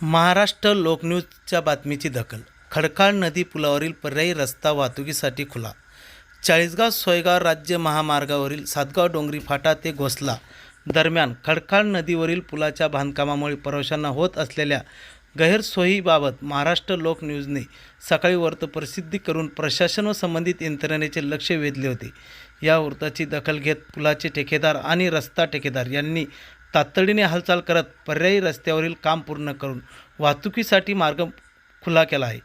महाराष्ट्र लोकन्यूजच्या बातमीची दखल. खडकाळ नदी पुलावरील पर्यायी रस्ता वाहतुकीसाठी खुला. चाळीसगाव सोयगाव राज्य महामार्गावरील सातगाव डोंगरी फाटा ते घोसला दरम्यान खडकाळ नदीवरील पुलाच्या बांधकामामुळे प्रवाशांना होत असलेल्या गैरसोयीबाबत महाराष्ट्र लोकन्यूजने सकाळी वृत्तप्रसिद्धी करून प्रशासन व संबंधित यंत्रणेचे लक्ष वेधले होते. या वृत्ताची दखल घेत पुलाचे ठेकेदार आणि रस्ता ठेकेदार यांनी तातडीने हालचाल करत पर्यायी रस्त्यावरील काम पूर्ण करून वाहतुकीसाठी मार्ग खुला केला आहे.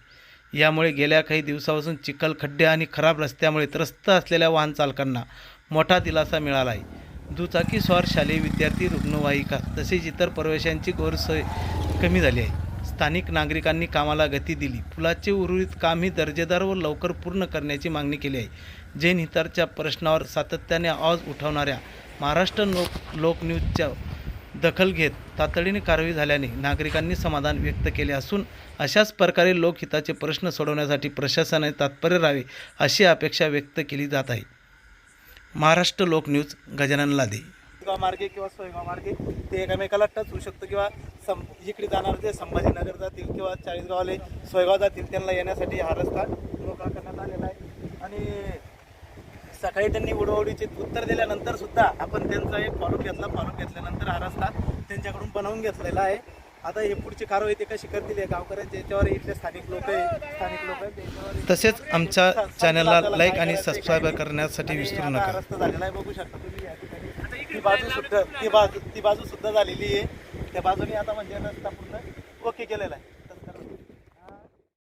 यामुळे गेल्या काही दिवसापासून चिखल, खड्डे आणि खराब रस्त्यामुळे त्रस्त असलेल्या वाहन चालकांना मोठा दिलासा मिळाला आहे. दुचाकी स्वार, शालेय विद्यार्थी, रुग्णवाहिका तसेच इतर प्रवाशांची गैरसोय कमी झाली आहे. स्थानिक नागरिकांनी कामाला गती दिली. पुलाचे उर्वरित काम ही दर्जेदार व लवकर पूर्ण करण्याची मागणी केली आहे. जैन हिताच्या प्रश्नावर सातत्याने आवाज उठवणाऱ्या महाराष्ट्र लोकन्यूजच्या दखल घेत तातडीने कारवाई झाल्याने नागरिकांनी समाधान व्यक्त केले असून अशाच प्रकारे लोकहिताचे प्रश्न सोडवण्यासाठी प्रशासनाने तत्पर राहावे अशी अपेक्षा व्यक्त केली जात आहे. महाराष्ट्र लोकन्यूज, गजानन लादे. गाव मार्गे किंवा सोयगाव मार्गे ते एकमेकाला टच होऊ शकतं किंवा इकडे जाणार जे संभाजीनगर जातील किंवा चाळीसगावले सोयगाव जातील त्यांना येण्यासाठी हा रस्ता मोकळा करण्यात आलेला आहे. आणि सकाळी त्यांनी उडवडीचे उत्तर दिल्यानंतर सुद्धा आपण त्यांचा एक फॉलोअप घेतल्यानंतर हा रस्ता त्यांच्याकडून बनवून घेतलेला आहे. आता हे पुढची कारवाई ते कशी करतील हे गावकऱ्यांचे याच्यावर इथले स्थानिक लोक आहेत. तसेच आमच्या चॅनलला लाईक आणि सबस्क्राईब करण्यासाठी विसरू नका. रस्ता झालेला आहे, बघू शकता तुम्ही या ठिकाणी. ती बाजू सुद्धा झालेली आहे. त्या बाजूने आता म्हणजे रस्ता पूर्ण ओके केलेला आहे.